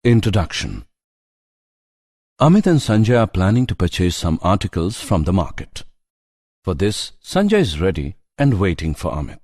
Introduction. Amit and Sanjay are planning to purchase some articles from the market. For this, Sanjay is ready and waiting for Amit.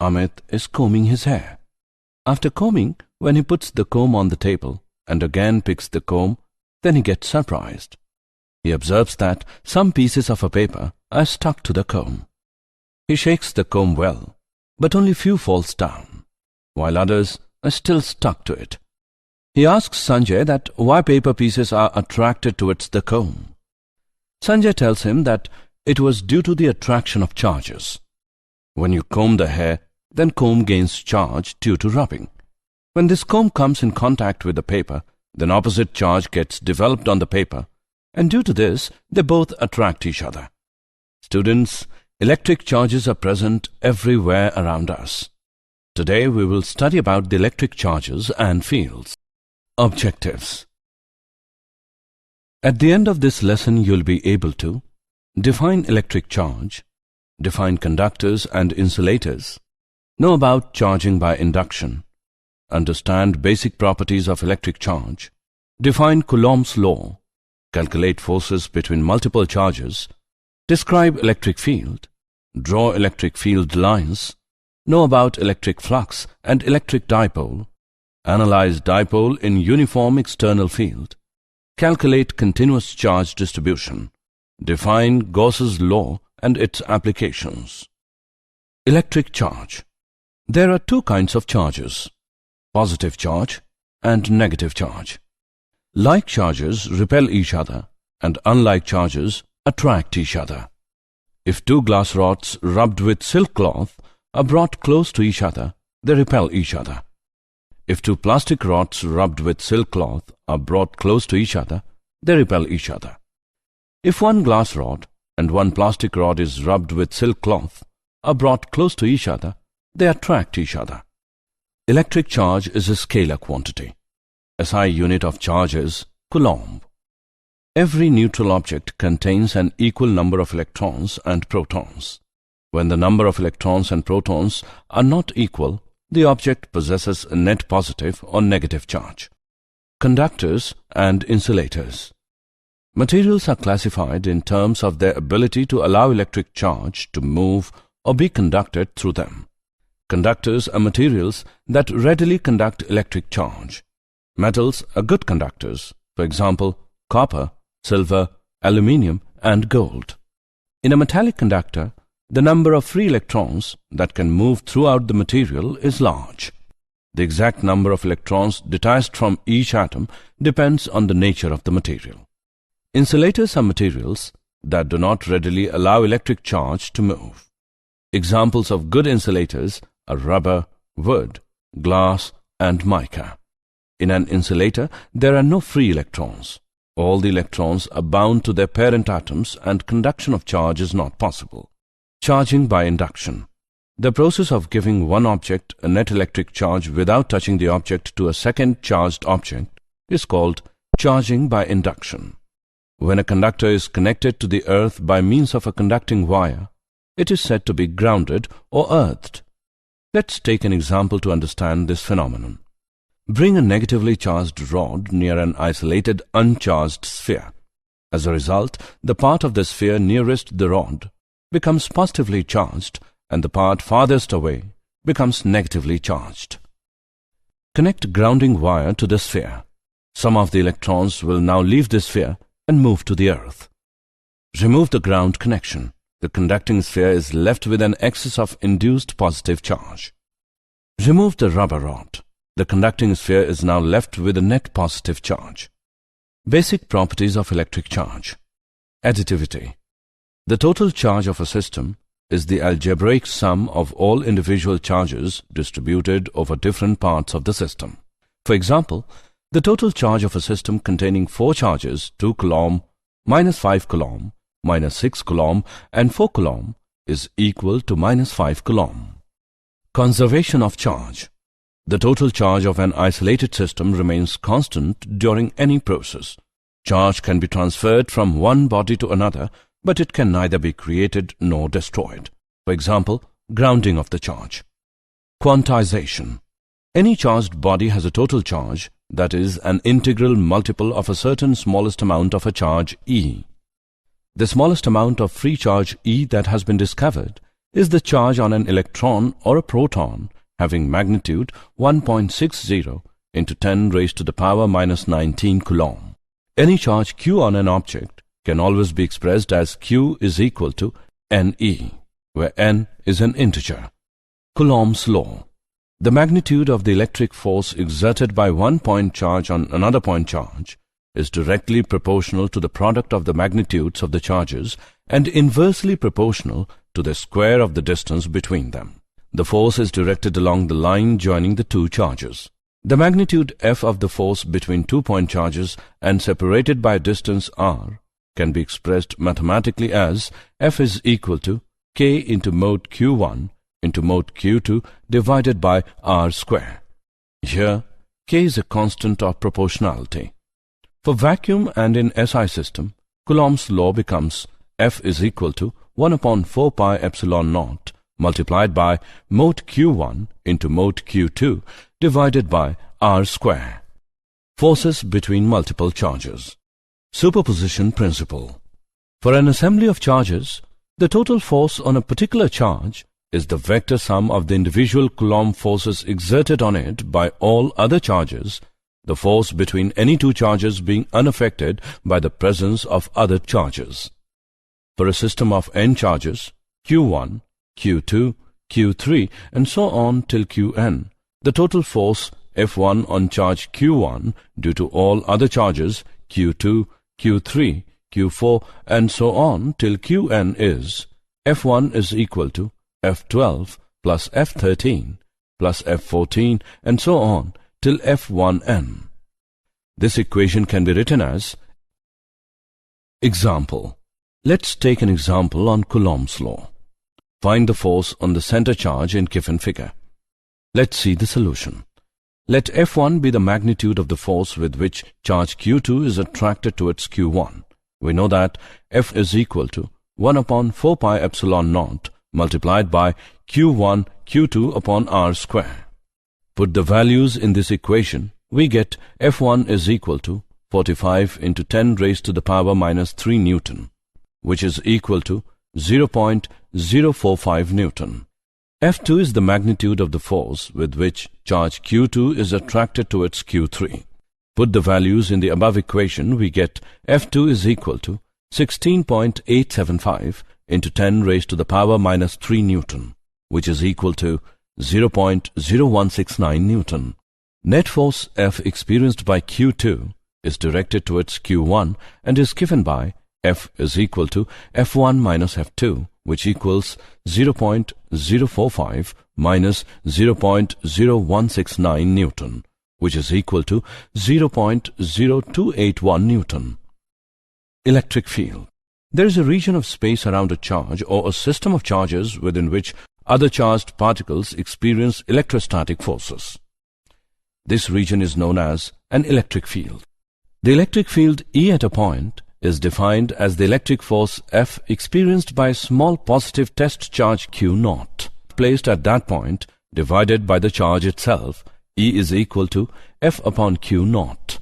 Amit is combing his hair. After combing, when he puts the comb on the table and again picks the comb, then he gets surprised. He observes that some pieces of a paper are stuck to the comb. He shakes the comb well, but only few falls down, while others are still stuck to it. He asks Sanjay that why paper pieces are attracted towards the comb. Sanjay tells him that it was due to the attraction of charges. When you comb the hair, then comb gains charge due to rubbing. When this comb comes in contact with the paper, then opposite charge gets developed on the paper, and due to this, they both attract each other. Students, electric charges are present everywhere around us. Today we will study about the electric charges and fields. Objectives. At the end of this lesson, you'll be able to define electric charge, define conductors and insulators, know about charging by induction, understand basic properties of electric charge, define Coulomb's law, calculate forces between multiple charges, describe electric field, draw electric field lines, know about electric flux and electric dipole, analyze dipole in uniform external field, calculate continuous charge distribution, define Gauss's law and its applications. Electric charge. There are two kinds of charges, positive charge and negative charge. Like charges repel each other and unlike charges attract each other. If two glass rods rubbed with silk cloth are brought close to each other, they repel each other. If two plastic rods rubbed with silk cloth are brought close to each other, they repel each other. If one glass rod and one plastic rod is rubbed with silk cloth are brought close to each other, they attract each other. Electric charge is a scalar quantity. SI unit of charge is Coulomb. Every neutral object contains an equal number of electrons and protons. When the number of electrons and protons are not equal, the object possesses a net positive or negative charge. Conductors and insulators. Materials are classified in terms of their ability to allow electric charge to move or be conducted through them. Conductors are materials that readily conduct electric charge. Metals are good conductors, for example, copper, silver, aluminium, and gold. In a metallic conductor, the number of free electrons that can move throughout the material is large. The exact number of electrons detached from each atom depends on the nature of the material. Insulators are materials that do not readily allow electric charge to move. Examples of good insulators are rubber, wood, glass, and mica. In an insulator, there are no free electrons. All the electrons are bound to their parent atoms and conduction of charge is not possible. Charging by induction. The process of giving one object a net electric charge without touching the object to a second charged object is called charging by induction. When a conductor is connected to the earth by means of a conducting wire, it is said to be grounded or earthed. Let's take an example to understand this phenomenon. Bring a negatively charged rod near an isolated uncharged sphere. As a result, the part of the sphere nearest the rod becomes positively charged and the part farthest away becomes negatively charged. Connect grounding wire to the sphere. Some of the electrons will now leave the sphere and move to the earth. Remove the ground connection. The conducting sphere is left with an excess of induced positive charge. Remove the rubber rod. The conducting sphere is now left with a net positive charge. Basic properties of electric charge. Additivity. The total charge of a system is the algebraic sum of all individual charges distributed over different parts of the system. For example, the total charge of a system containing 4 charges, 2 Coulomb, minus 5 Coulomb, minus 6 Coulomb, and 4 Coulomb is equal to minus 5 Coulomb. Conservation of charge. The total charge of an isolated system remains constant during any process. Charge can be transferred from one body to another, but it can neither be created nor destroyed. For example, grounding of the charge. Quantization. Any charged body has a total charge that is, an integral multiple of a certain smallest amount of a charge E. The smallest amount of free charge E that has been discovered is the charge on an electron or a proton having magnitude 1.60 into 10 raised to the power minus 19 Coulomb. Any charge Q on an object can always be expressed as Q is equal to NE, where N is an integer. Coulomb's law. The magnitude of the electric force exerted by one point charge on another point charge is directly proportional to the product of the magnitudes of the charges and inversely proportional to the square of the distance between them. The force is directed along the line joining the two charges. The magnitude F of the force between 2 point charges and separated by a distance r can be expressed mathematically as F is equal to K into mod Q1 into mod Q2 divided by r square. Here, K is a constant of proportionality. For vacuum and in SI system, Coulomb's law becomes F is equal to 1 upon 4 pi epsilon naught multiplied by mod Q1 into mod Q2 divided by r square. Forces between multiple charges. Superposition principle. For an assembly of charges, the total force on a particular charge is the vector sum of the individual Coulomb forces exerted on it by all other charges, the force between any two charges being unaffected by the presence of other charges. For a system of n charges, Q1, Q2, Q3, and so on till Qn, the total force F1 on charge Q1 due to all other charges Q2, Q3, Q4, and so on till Qn is F1 is equal to F12 plus F13 plus F14 and so on till F1n. This equation can be written as example. Let's take an example on Coulomb's law. Find the force on the center charge in given figure. Let's see the solution. Let F1 be the magnitude of the force with which charge Q2 is attracted towards Q1. We know that F is equal to 1 upon 4 pi epsilon naught multiplied by Q1 Q2 upon r square. Put the values in this equation, we get F1 is equal to 45 into 10 raised to the power minus 3 Newton, which is equal to 0.045 Newton. F2 is the magnitude of the force with which charge Q2 is attracted towards Q3. Put the values in the above equation, we get F2 is equal to 16.875 into 10 raised to the power minus 3 Newton, which is equal to 0.0169 Newton. Net force F experienced by Q2 is directed towards Q1 and is given by F is equal to F1 minus F2, which equals 0.045 minus 0.0169 Newton, which is equal to 0.0281 Newton. Electric field. There is a region of space around a charge or a system of charges within which other charged particles experience electrostatic forces. This region is known as an electric field. The electric field E at a point is defined as the electric force F experienced by a small positive test charge Q naught, placed at that point, divided by the charge itself. E is equal to F upon Q naught.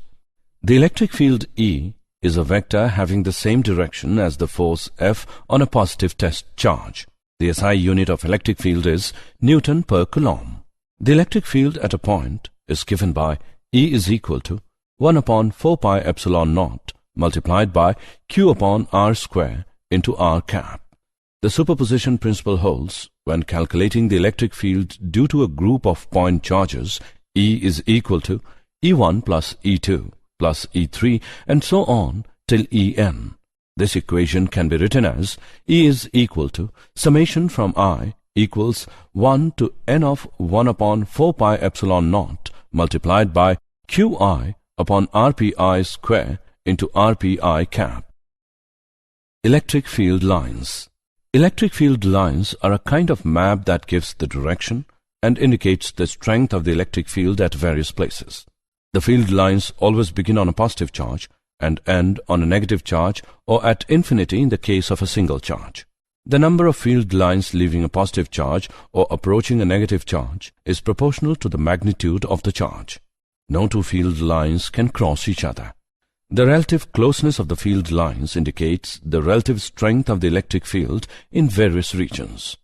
The electric field E is a vector having the same direction as the force F on a positive test charge. The SI unit of electric field is Newton per Coulomb. The electric field at a point is given by E is equal to 1 upon 4 pi epsilon naught multiplied by Q upon r square into r cap. The superposition principle holds when calculating the electric field due to a group of point charges. E is equal to E1 plus E2 plus E3 and so on till En. This equation can be written as E is equal to summation from I equals 1 to n of 1 upon 4 pi epsilon naught multiplied by Qi upon Rpi square into Rpi cap. Electric field lines. Electric field lines are a kind of map that gives the direction and indicates the strength of the electric field at various places. The field lines always begin on a positive charge and end on a negative charge or at infinity in the case of a single charge. The number of field lines leaving a positive charge or approaching a negative charge is proportional to the magnitude of the charge. No two field lines can cross each other. The relative closeness of the field lines indicates the relative strength of the electric field in various regions.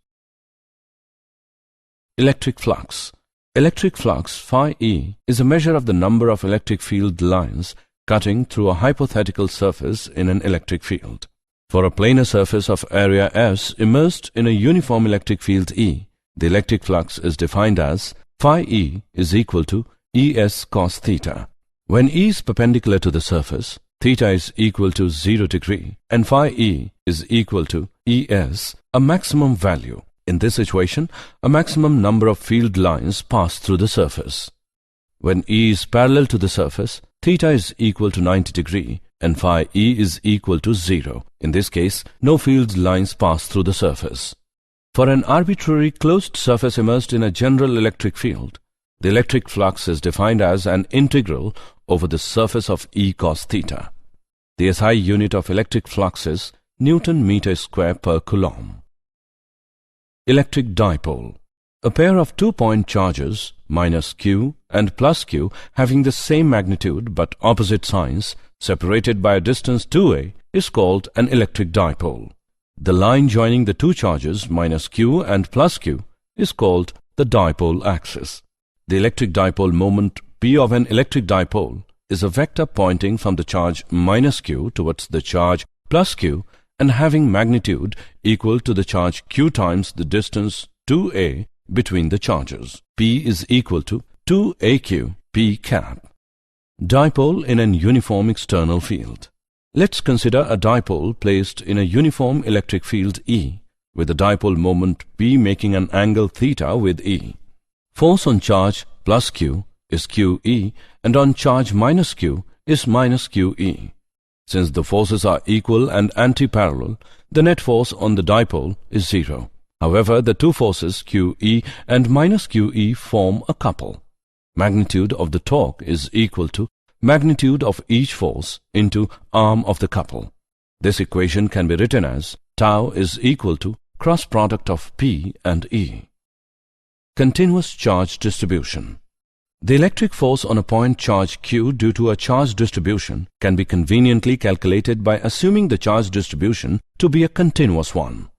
Electric flux. Electric flux, phi E, is a measure of the number of electric field lines cutting through a hypothetical surface in an electric field. For a planar surface of area S immersed in a uniform electric field E, the electric flux is defined as phi E is equal to Es cos theta. When E is perpendicular to the surface, theta is equal to 0 degree and phi E is equal to Es, a maximum value. In this situation, a maximum number of field lines pass through the surface. When E is parallel to the surface, theta is equal to 90 degree and phi E is equal to 0. In this case, no field lines pass through the surface. For an arbitrary closed surface immersed in a general electric field, the electric flux is defined as an integral over the surface of E cos theta. The SI unit of electric flux is Newton meter square per Coulomb. Electric dipole. A pair of two-point charges, minus q and plus q, having the same magnitude but opposite signs, separated by a distance 2a, is called an electric dipole. The line joining the two charges, minus q and plus q, is called the dipole axis. The electric dipole moment P of an electric dipole is a vector pointing from the charge minus q towards the charge plus q and having magnitude equal to the charge q times the distance 2a between the charges. P is equal to 2aq p cap. Dipole in an uniform external field. Let's consider a dipole placed in a uniform electric field E, with the dipole moment P making an angle theta with E. Force on charge plus q is QE and on charge minus q is minus QE. Since the forces are equal and anti-parallel, the net force on the dipole is 0. However, the two forces QE and minus QE form a couple. Magnitude of the torque is equal to magnitude of each force into arm of the couple. This equation can be written as tau is equal to cross product of P and E. Continuous charge distribution. The electric force on a point charge q due to a charge distribution can be conveniently calculated by assuming the charge distribution to be a continuous one.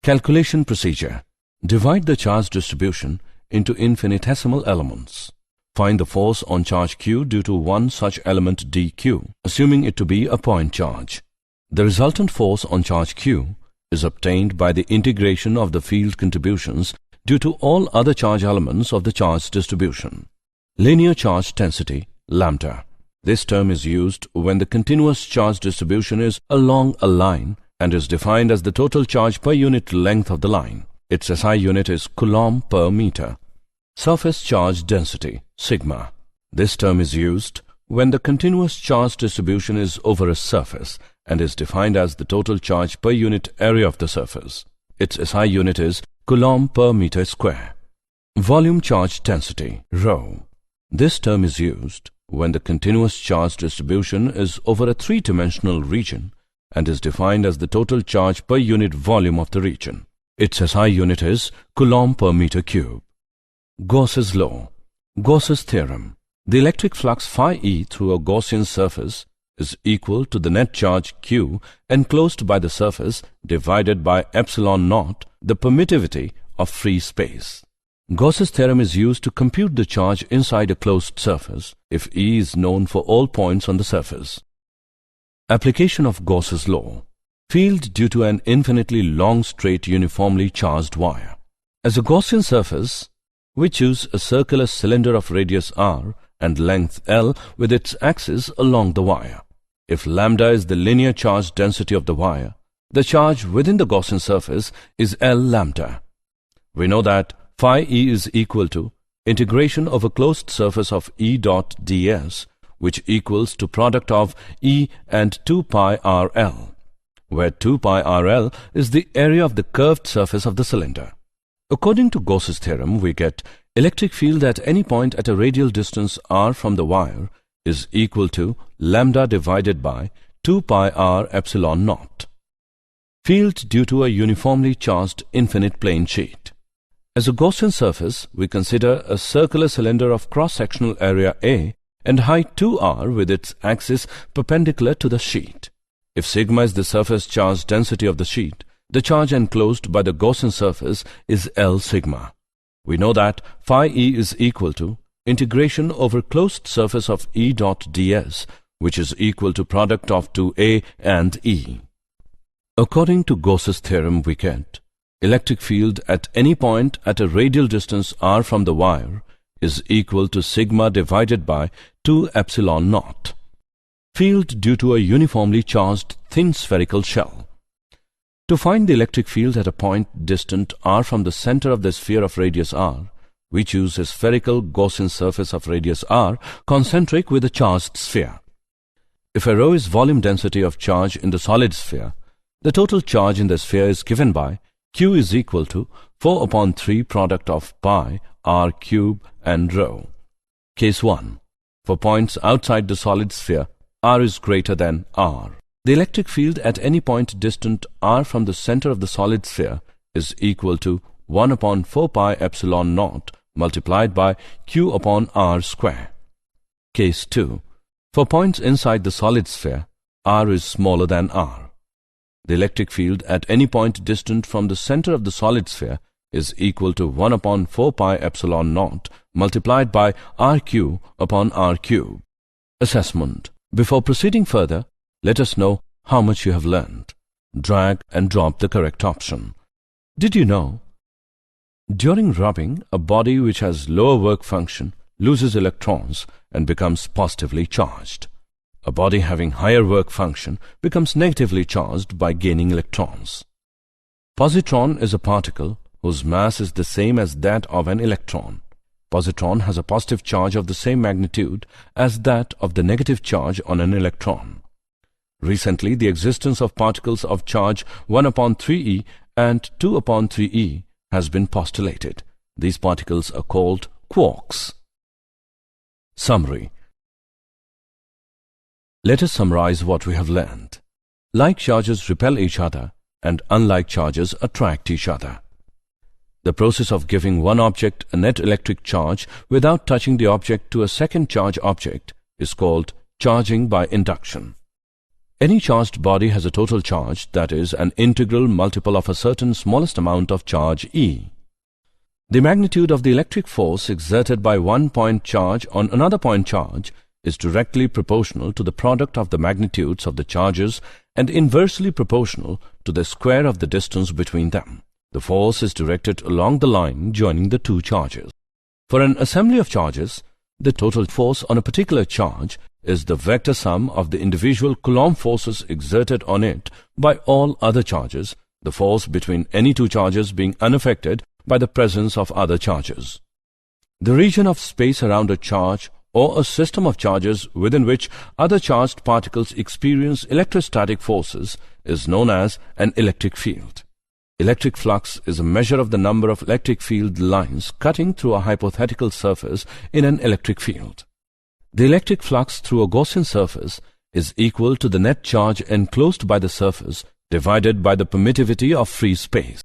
Calculation procedure. Divide the charge distribution into infinitesimal elements. Find the force on charge q due to one such element dq, assuming it to be a point charge. The resultant force on charge q is obtained by the integration of the field contributions due to all other charge elements of the charge distribution. Linear charge density, lambda. This term is used when the continuous charge distribution is along a line and is defined as the total charge per unit length of the line. Its SI unit is Coulomb per meter. Surface charge density, sigma. This term is used when the continuous charge distribution is over a surface and is defined as the total charge per unit area of the surface. Its SI unit is Coulomb per meter square. Volume charge density, rho. This term is used when the continuous charge distribution is over a three-dimensional region and is defined as the total charge per unit volume of the region. Its SI unit is Coulomb per meter cube. Gauss's law. Gauss's theorem. The electric flux phi E through a Gaussian surface is equal to the net charge Q enclosed by the surface divided by epsilon naught, the permittivity of free space. Gauss's theorem is used to compute the charge inside a closed surface if E is known for all points on the surface. Application of Gauss's law. Field due to an infinitely long straight uniformly charged wire. As a Gaussian surface, we choose a circular cylinder of radius r and length L with its axis along the wire. If lambda is the linear charge density of the wire, the charge within the Gaussian surface is L lambda. We know that phi E is equal to integration of a closed surface of E dot ds, which equals to product of E and 2 pi RL, where 2 pi RL is the area of the curved surface of the cylinder. According to Gauss's theorem, we get electric field at any point at a radial distance r from the wire is equal to lambda divided by 2 pi r epsilon naught. Field due to a uniformly charged infinite plane sheet. As a Gaussian surface, we consider a circular cylinder of cross-sectional area A and height 2r with its axis perpendicular to the sheet. If sigma is the surface charge density of the sheet, the charge enclosed by the Gaussian surface is L sigma. We know that phi E is equal to integration over closed surface of E dot ds, which is equal to product of 2A and E. According to Gauss's theorem, we get electric field at any point at a radial distance r from the wire is equal to sigma divided by 2 epsilon naught. Field due to a uniformly charged thin spherical shell. To find the electric field at a point distant r from the center of the sphere of radius r, we choose a spherical Gaussian surface of radius r concentric with a charged sphere. If a rho is volume density of charge in the solid sphere, the total charge in the sphere is given by Q is equal to 4 upon 3 product of pi r cube and rho. Case 1. For points outside the solid sphere, r is greater than r. The electric field at any point distant r from the center of the solid sphere is equal to 1 upon 4 pi epsilon naught multiplied by q upon r square. Case 2. For points inside the solid sphere, r is smaller than r. The electric field at any point distant from the center of the solid sphere is equal to 1 upon 4 pi epsilon naught multiplied by rq upon r cube. Assessment. Before proceeding further, let us know how much you have learned. Drag and drop the correct option. Did you know? During rubbing, a body which has lower work function loses electrons and becomes positively charged. A body having higher work function becomes negatively charged by gaining electrons. Positron is a particle whose mass is the same as that of an electron. Positron has a positive charge of the same magnitude as that of the negative charge on an electron. Recently, the existence of particles of charge 1 upon 3e and 2 upon 3e has been postulated. These particles are called quarks. Summary. Let us summarize what we have learned. Like charges repel each other and unlike charges attract each other. The process of giving one object a net electric charge without touching the object to a second charge object is called charging by induction. Any charged body has a total charge, that is, an integral multiple of a certain smallest amount of charge E. The magnitude of the electric force exerted by one point charge on another point charge is directly proportional to the product of the magnitudes of the charges and inversely proportional to the square of the distance between them. The force is directed along the line joining the two charges. For an assembly of charges, the total force on a particular charge is the vector sum of the individual Coulomb forces exerted on it by all other charges, the force between any two charges being unaffected by the presence of other charges. The region of space around a charge or a system of charges within which other charged particles experience electrostatic forces is known as an electric field. Electric flux is a measure of the number of electric field lines cutting through a hypothetical surface in an electric field. The electric flux through a Gaussian surface is equal to the net charge enclosed by the surface divided by the permittivity of free space.